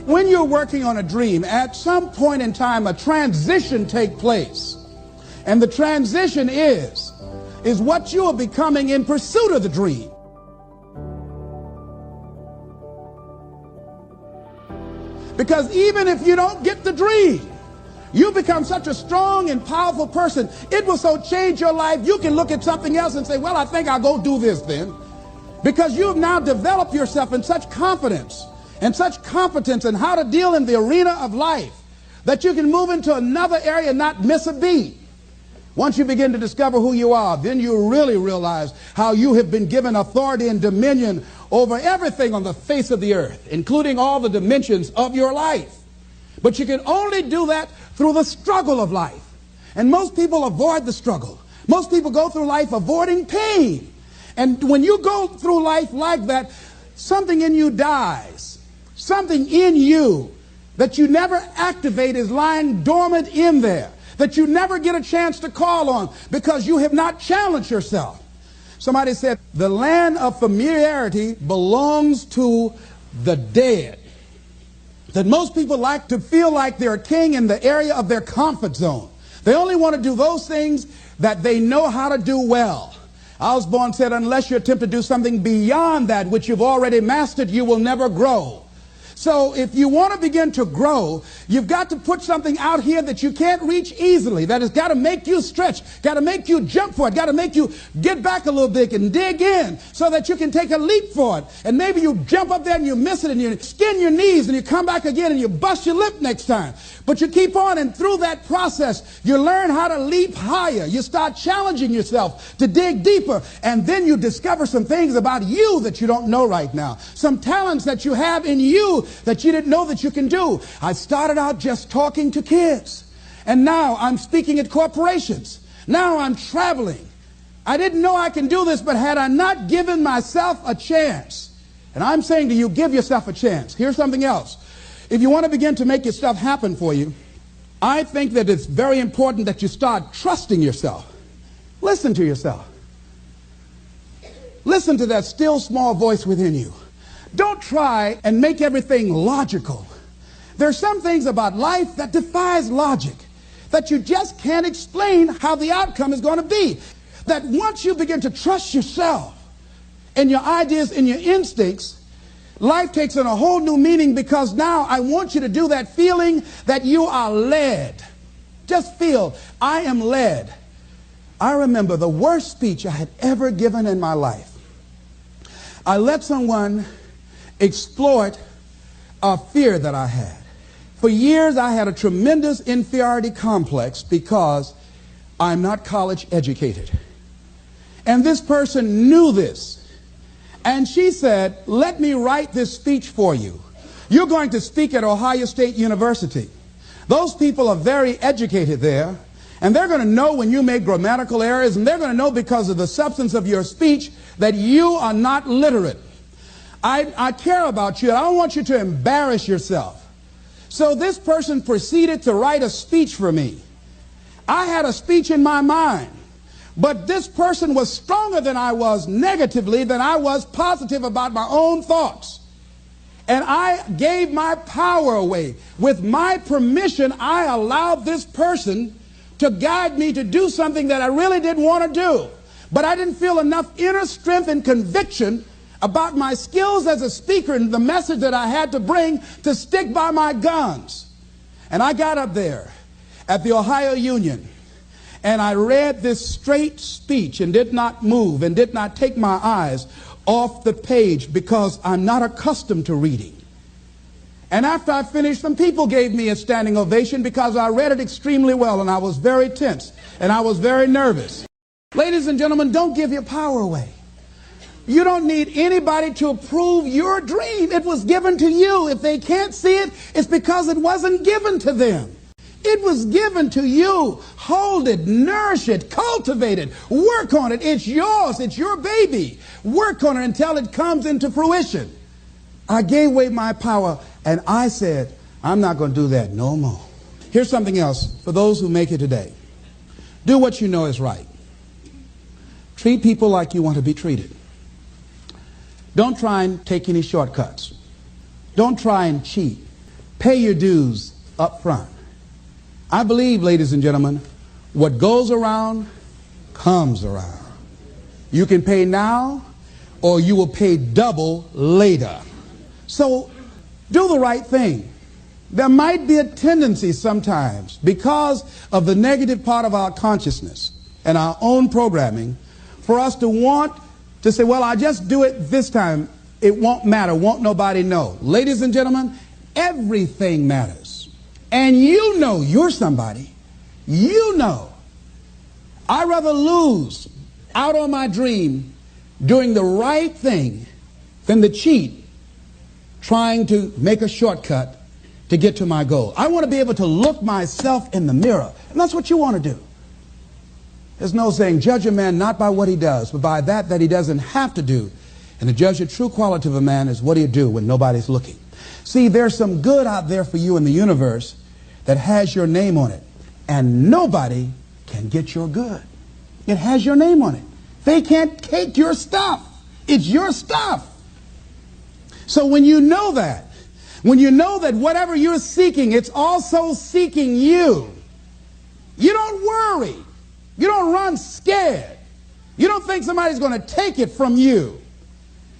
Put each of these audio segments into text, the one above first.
When you're working on a dream, at some point in time, a transition takes place. And the transition is what you are becoming in pursuit of the dream. Because even if you don't get the dream, you become such a strong and powerful person. It will so change your life, you can look at something else and say, well, I think I'll go do this then. Because you have now developed yourself in such confidence and such competence in how to deal in the arena of life that you can move into another area and not miss a beat. Once you begin to discover who you are, then you really realize how you have been given authority and dominion over everything on the face of the earth, including all the dimensions of your life. But you can only do that through the struggle of life. And most people avoid the struggle. Most people go through life avoiding pain. And when you go through life like that, something in you dies. Something in you that you never activate is lying dormant in there, that you never get a chance to call on because you have not challenged yourself. Somebody said, the land of familiarity belongs to the dead. That most people like to feel like they're a king in the area of their comfort zone. They only want to do those things that they know how to do well. Osborne said, unless you attempt to do something beyond that which you've already mastered, you will never grow. So if you want to begin to grow, you've got to put something out here that you can't reach easily, that has got to make you stretch, got to make you jump for it, got to make you get back a little bit and dig in so that you can take a leap for it. And maybe you jump up there and you miss it and you skin your knees and you come back again and you bust your lip next time. But you keep on, and through that process, you learn how to leap higher. You start challenging yourself to dig deeper, and then you discover some things about you that you don't know right now. Some talents that you have in you that you didn't know that you can do. I started out just talking to kids, and now I'm speaking at corporations. Now I'm traveling. I didn't know I can do this, but had I not given myself a chance, and I'm saying to you, give yourself a chance. Here's something else. If you want to begin to make your stuff happen for you, I think that it's very important that you start trusting yourself. Listen to yourself. Listen to that still small voice within you. Don't try and make everything logical. There are some things about life that defies logic, that you just can't explain how the outcome is going to be. That once you begin to trust yourself and your ideas and your instincts, life takes on a whole new meaning, because now I want you to do that feeling that you are led. Just feel, I am led. I remember the worst speech I had ever given in my life. I let someone exploit a fear that I had. For years I had a tremendous inferiority complex because I'm not college educated. And this person knew this. And she said, let me write this speech for you. You're going to speak at Ohio State University. Those people are very educated there, and they're going to know when you make grammatical errors, and they're going to know because of the substance of your speech that you are not literate. I care about you, and I don't want you to embarrass yourself. So this person proceeded to write a speech for me. I had a speech in my mind. But this person was stronger than I was negatively than I was positive about my own thoughts. And I gave my power away. With my permission, I allowed this person to guide me to do something that I really didn't want to do. But I didn't feel enough inner strength and conviction about my skills as a speaker and the message that I had to bring to stick by my guns. And I got up there at the Ohio Union, and I read this straight speech and did not move and did not take my eyes off the page because I'm not accustomed to reading. And after I finished, some people gave me a standing ovation because I read it extremely well, and I was very tense and I was very nervous. Ladies and gentlemen, don't give your power away. You don't need anybody to approve your dream. It was given to you. If they can't see it, it's because it wasn't given to them. It was given to you. Hold it, nourish it, cultivate it, work on it. It's yours. It's your baby. Work on it until it comes into fruition. I gave away my power, and I said, I'm not going to do that no more. Here's something else for those who make it today. Do what you know is right. Treat people like you want to be treated. Don't try and take any shortcuts. Don't try and cheat. pay your dues up front. I believe, ladies and gentlemen, what goes around comes around. You can pay now, or you will pay double later. So do the right thing. There might be a tendency sometimes, because of the negative part of our consciousness and our own programming, for us to want to say, well, I'll just do it this time. It won't matter. Won't nobody know. Ladies and gentlemen, everything matters. And you know you're somebody. You know. I'd rather lose out on my dream doing the right thing than to cheat trying to make a shortcut to get to my goal. I want to be able to look myself in the mirror. And that's what you want to do. There's no saying, judge a man not by what he does, but by that he doesn't have to do. And to judge the true quality of a man is what do you do when nobody's looking. See, there's some good out there for you in the universe that has your name on it. And nobody can get your good. It has your name on it. They can't take your stuff. It's your stuff. So when you know that whatever you're seeking, it's also seeking you, you don't worry. You don't run scared. You don't think somebody's going to take it from you.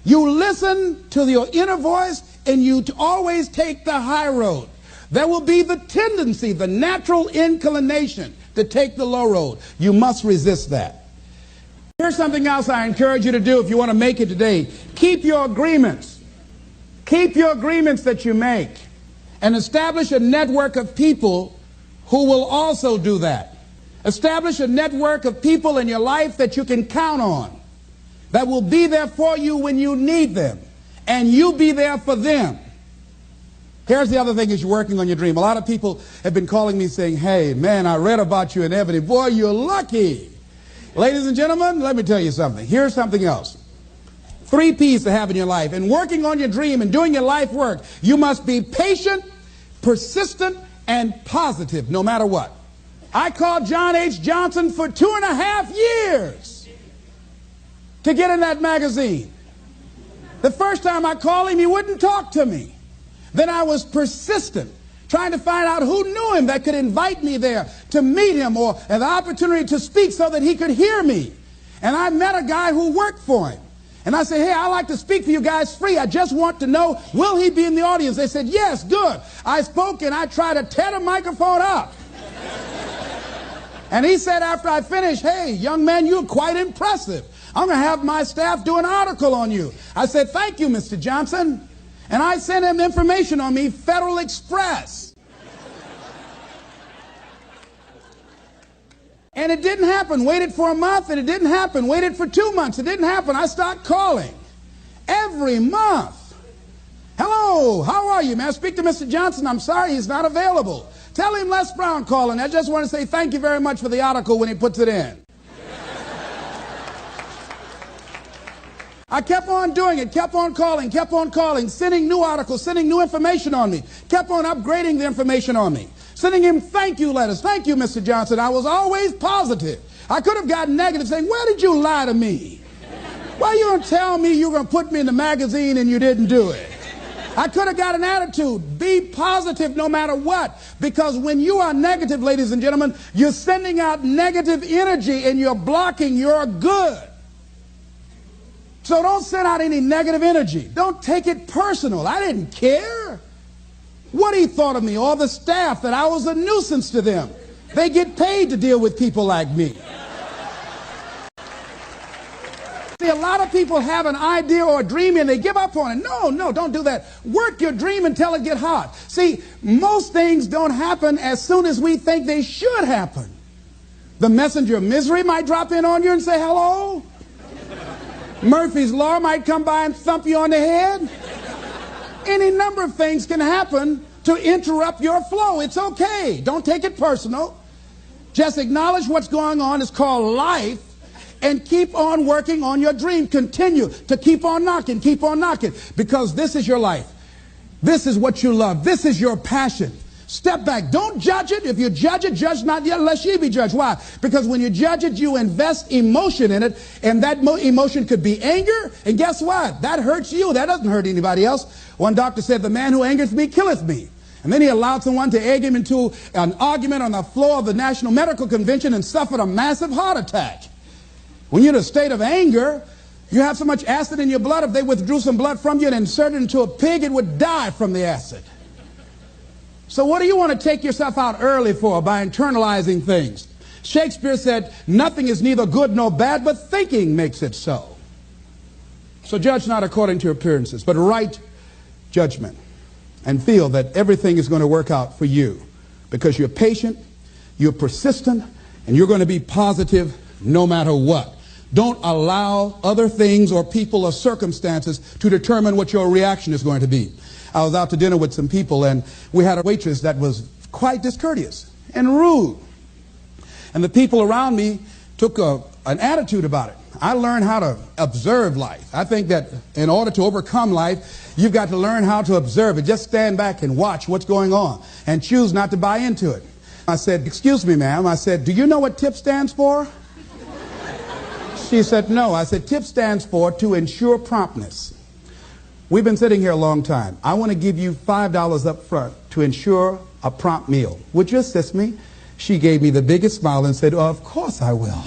You listen to your inner voice, and you always take the high road. There will be the tendency, the natural inclination to take the low road. You must resist that. Here's something else I encourage you to do if you want to make it today. Keep your agreements. Keep your agreements that you make, and establish a network of people who will also do that. Establish a network of people in your life that you can count on, that will be there for you when you need them, and you be there for them. Here's the other thing is you're working on your dream. A lot of people have been calling me saying, hey, man, I read about you in Ebony. Boy, you're lucky. Ladies and gentlemen, let me tell you something. Here's something else. 3 P's to have in your life. In working on your dream and doing your life work, you must be patient, persistent, and positive, no matter what. I called John H. Johnson for 2.5 years to get in that magazine. The first time I called him, he wouldn't talk to me. Then I was persistent, trying to find out who knew him that could invite me there to meet him or have the opportunity to speak so that he could hear me. And I met a guy who worked for him. And I said, hey, I'd like to speak for you guys free. I just want to know, will he be in the audience? They said, yes, good. I spoke and I tried to tear the microphone up. And he said after I finished, hey, young man, you're quite impressive. I'm going to have my staff do an article on you. I said, thank you, Mr. Johnson. And I sent him information on me, Federal Express. And it didn't happen. Waited for a month and it didn't happen. Waited for 2 months. It didn't happen. I started calling every month. Hello, how are you? May I speak to Mr. Johnson? I'm sorry, he's not available. Tell him Les Brown calling. I just want to say thank you very much for the article when he puts it in. I kept on doing it, kept on calling, sending new articles, sending new information on me, kept on upgrading the information on me, sending him thank you letters. Thank you, Mr. Johnson. I was always positive. I could have gotten negative saying, where did you lie to me? Why you don't tell me you were going to put me in the magazine and you didn't do it? I could have got an attitude. Be positive no matter what. Because when you are negative, ladies and gentlemen, you're sending out negative energy and you're blocking your good. So don't send out any negative energy. Don't take it personal. I didn't care what he thought of me or the staff, that I was a nuisance to them. They get paid to deal with people like me. See, a lot of people have an idea or a dream and they give up on it. No, don't do that. Work your dream until it gets hot. See, most things don't happen as soon as we think they should happen. The messenger of misery might drop in on you and say hello. Murphy's Law might come by and thump you on the head. Any number of things can happen to interrupt your flow. It's okay. Don't take it personal. Just acknowledge what's going on. It's called life. And keep on working on your dream. Continue to keep on knocking, because this is your life. This is what you love. This is your passion. Step back. Don't judge it. If you judge it, judge not yet, lest ye be judged. Why? Because when you judge it, you invest emotion in it, and that emotion could be anger, and guess what? That hurts you. That doesn't hurt anybody else. One doctor said, the man who angers me killeth me. And then he allowed someone to egg him into an argument on the floor of the National Medical Convention and suffered a massive heart attack. When you're in a state of anger, you have so much acid in your blood, if they withdrew some blood from you and inserted it into a pig, it would die from the acid. So what do you want to take yourself out early for by internalizing things? Shakespeare said, nothing is neither good nor bad, but thinking makes it so. So judge not according to your appearances, but right judgment. And feel that everything is going to work out for you because you're patient, you're persistent, and you're going to be positive no matter what. Don't allow other things or people or circumstances to determine what your reaction is going to be. I was out to dinner with some people, and we had a waitress that was quite discourteous and rude. And the people around me took an attitude about it. I learned how to observe life. I think that in order to overcome life, you've got to learn how to observe it. Just stand back and watch what's going on and choose not to buy into it. I said, excuse me, ma'am. I said, do you know what TIP stands for? She said, no. I said, TIP stands for to ensure promptness. We've been sitting here a long time. I want to give you $5 up front to ensure a prompt meal. Would you assist me? She gave me the biggest smile and said, oh, of course I will.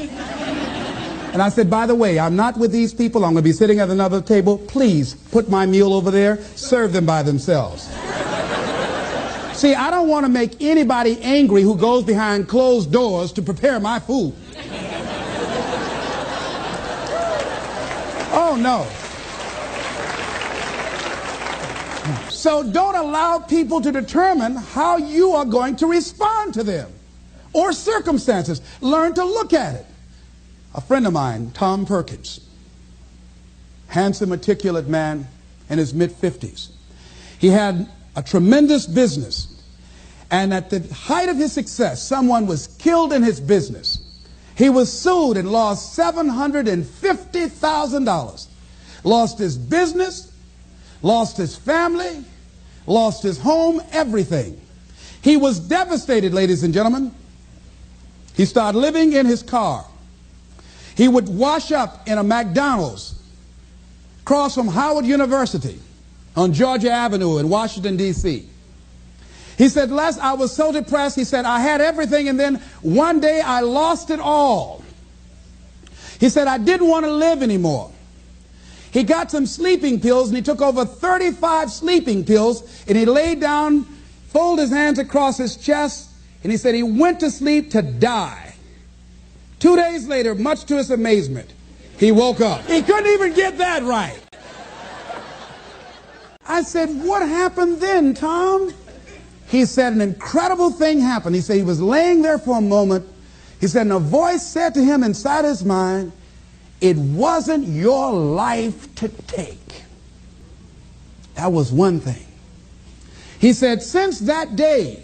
And I said, by the way, I'm not with these people. I'm going to be sitting at another table. Please put my meal over there. Serve them by themselves. See, I don't want to make anybody angry who goes behind closed doors to prepare my food. Oh, no. So don't allow people to determine how you are going to respond to them or circumstances. Learn to look at it. A friend of mine, Tom Perkins, handsome, articulate man in his mid-50s. He had a tremendous business, and at the height of his success, someone was killed in his business. He was sued and lost $750,000. Lost his business, lost his family, lost his home, everything. He was devastated, ladies and gentlemen. He started living in his car. He would wash up in a McDonald's across from Howard University on Georgia Avenue in Washington, D.C. He said, Les, I was so depressed. He said, I had everything, and then one day I lost it all. He said, I didn't want to live anymore. He got some sleeping pills, and he took over 35 sleeping pills, and he laid down, folded his hands across his chest, and he said he went to sleep to die. 2 days later, much to his amazement, he woke up. He couldn't even get that right. I said, what happened then, Tom? He said, an incredible thing happened. He said he was laying there for a moment. He said, and a voice said to him inside his mind, it wasn't your life to take. That was one thing. He said, since that day,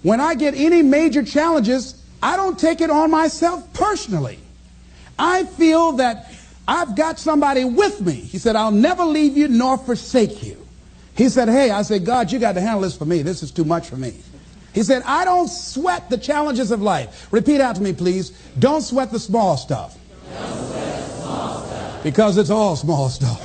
when I get any major challenges, I don't take it on myself personally. I feel that I've got somebody with me. He said, I'll never leave you nor forsake you. He said, hey, I said, God, you got to handle this for me. This is too much for me. He said, I don't sweat the challenges of life. Repeat out to me, please. Don't sweat the small stuff. Don't sweat the small stuff. Because it's all small stuff.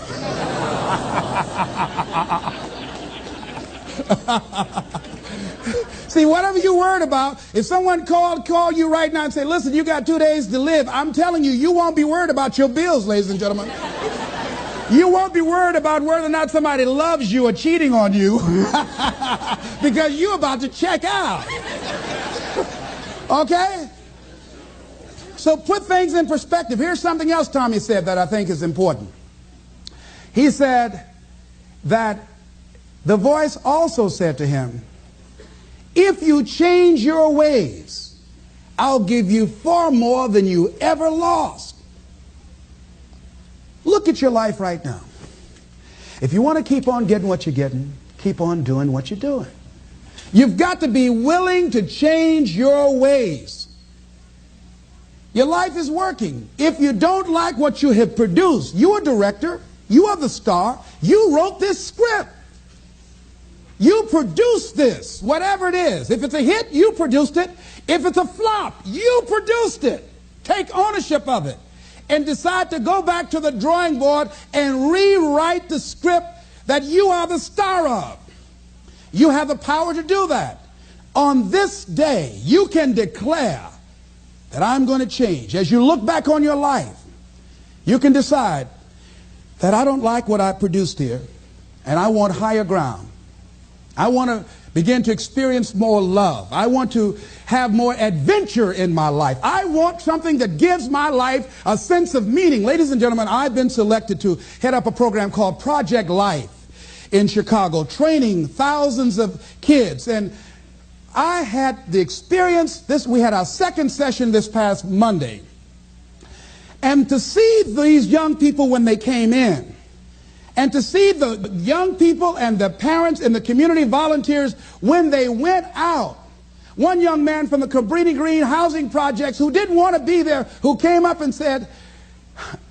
See, whatever you're worried about, if someone call you right now and say, listen, you got 2 days to live, I'm telling you, you won't be worried about your bills, ladies and gentlemen. You won't be worried about whether or not somebody loves you or cheating on you because you're about to check out. Okay? So put things in perspective. Here's something else Tommy said that I think is important. He said that the voice also said to him, if you change your ways, I'll give you far more than you ever lost. Look at your life right now. If you want to keep on getting what you're getting, keep on doing what you're doing. You've got to be willing to change your ways. Your life is working. If you don't like what you have produced, you're a director, you are the star, you wrote this script. You produced this, whatever it is. If it's a hit, you produced it. If it's a flop, you produced it. Take ownership of it and decide to go back to the drawing board and rewrite the script that you are the star of. You have the power to do that. On this day, you can declare that I'm going to change. As you look back on your life, you can decide that I don't like what I produced here, and I want higher ground. I want to begin to experience more love. I want to have more adventure in my life. I want something that gives my life a sense of meaning. Ladies and gentlemen, I've been selected to head up a program called Project Life in Chicago, training thousands of kids. And I had the experience, we had our second session this past Monday. And to see these young people when they came in, and to see the young people and the parents and the community volunteers when they went out. One young man from the Cabrini Green housing projects who didn't want to be there, who came up and said,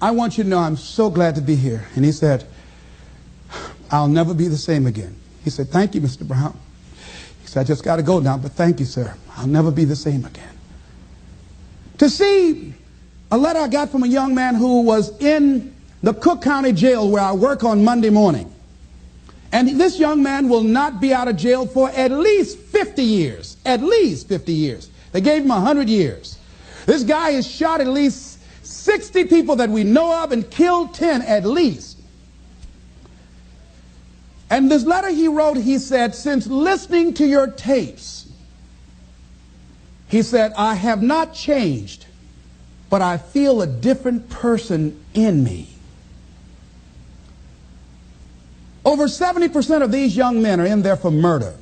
I want you to know I'm so glad to be here. And he said, I'll never be the same again. He said, thank you, Mr. Brown. He said, I just got to go now, but thank you, sir. I'll never be the same again. To see a letter I got from a young man who was in the Cook County Jail where I work on Monday morning. And this young man will not be out of jail for at least 50 years. At least 50 years. They gave him 100 years. This guy has shot at least 60 people that we know of and killed 10 at least. And this letter he wrote, he said, since listening to your tapes, he said, I have not changed, but I feel a different person in me. Over 70% of these young men are in there for murder.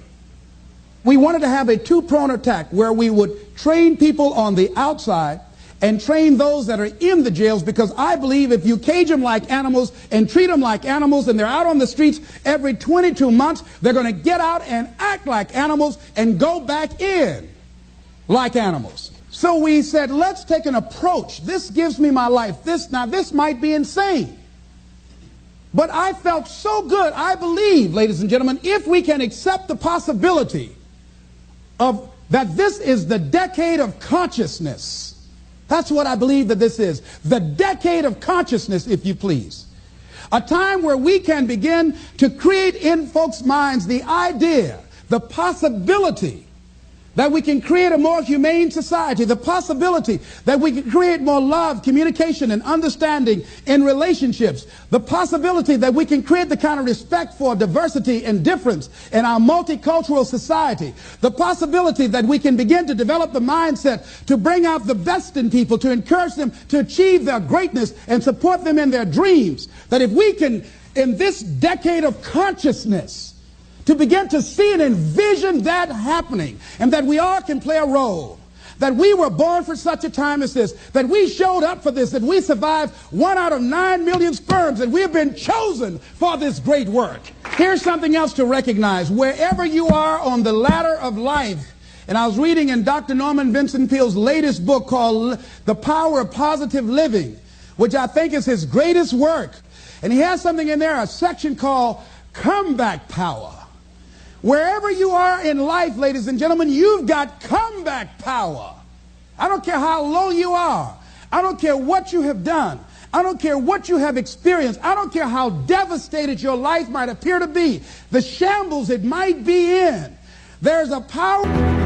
We wanted to have a two-pronged attack where we would train people on the outside and train those that are in the jails, because I believe if you cage them like animals and treat them like animals and they're out on the streets every 22 months, they're going to get out and act like animals and go back in like animals. So we said, let's take an approach. This gives me my life. This might be insane. But I felt so good. I believe, ladies and gentlemen, if we can accept the possibility of that this is the decade of consciousness. That's what I believe that this is. The decade of consciousness, if you please. A time where we can begin to create in folks' minds the idea, the possibility that we can create a more humane society, the possibility that we can create more love, communication, and understanding in relationships, the possibility that we can create the kind of respect for diversity and difference in our multicultural society, the possibility that we can begin to develop the mindset to bring out the best in people, to encourage them to achieve their greatness and support them in their dreams, that if we can, in this decade of consciousness, to begin to see and envision that happening, and that we all can play a role, that we were born for such a time as this, that we showed up for this, that we survived 1 out of 9 million sperms, and we have been chosen for this great work. Here's something else to recognize. Wherever you are on the ladder of life, and I was reading in Dr. Norman Vincent Peale's latest book called The Power of Positive Living, which I think is his greatest work. And he has something in there, a section called Comeback Power. Wherever you are in life, ladies and gentlemen, you've got comeback power. I don't care how low you are. I don't care what you have done. I don't care what you have experienced. I don't care how devastated your life might appear to be, the shambles it might be in. There's a power.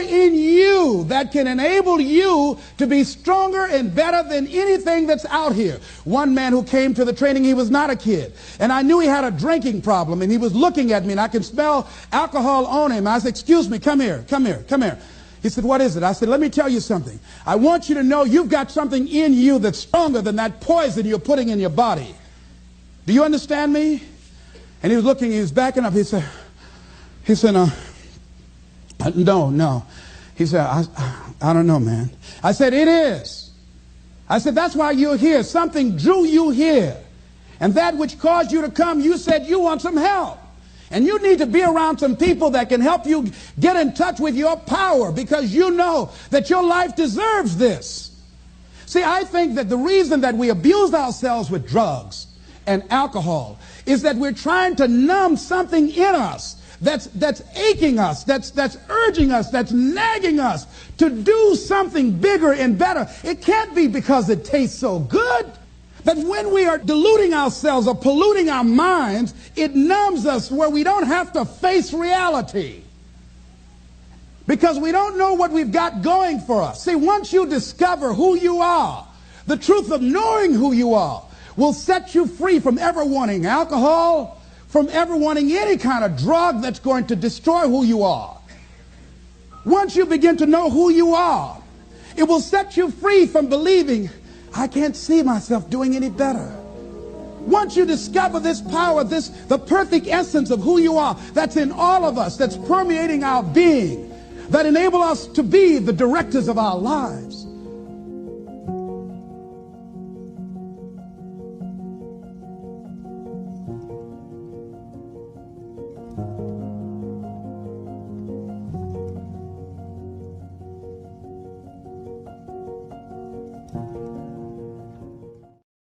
in you that can enable you to be stronger and better than anything that's out here. One man who came to the training, he was not a kid. And I knew he had a drinking problem, and he was looking at me, and I could smell alcohol on him. I said, excuse me, come here, come here, come here. He said, what is it? I said, let me tell you something. I want you to know you've got something in you that's stronger than that poison you're putting in your body. Do you understand me? And he was looking, he was backing up. He said, no. He said, I don't know, man. I said, it is. I said, that's why you're here. Something drew you here. And that which caused you to come, you said you want some help. And you need to be around some people that can help you get in touch with your power, because you know that your life deserves this. See, I think that the reason that we abuse ourselves with drugs and alcohol is that we're trying to numb something in us that's aching us, that's urging us, that's nagging us to do something bigger and better. It can't be because it tastes so good. But when we are deluding ourselves or polluting our minds, it numbs us where we don't have to face reality, because we don't know what we've got going for us. See, once you discover who you are, the truth of knowing who you are will set you free from ever wanting alcohol, from ever wanting any kind of drug that's going to destroy who you are. Once you begin to know who you are, it will set you free from believing, I can't see myself doing any better. Once you discover this power, the perfect essence of who you are, that's in all of us, that's permeating our being, that enable us to be the directors of our lives,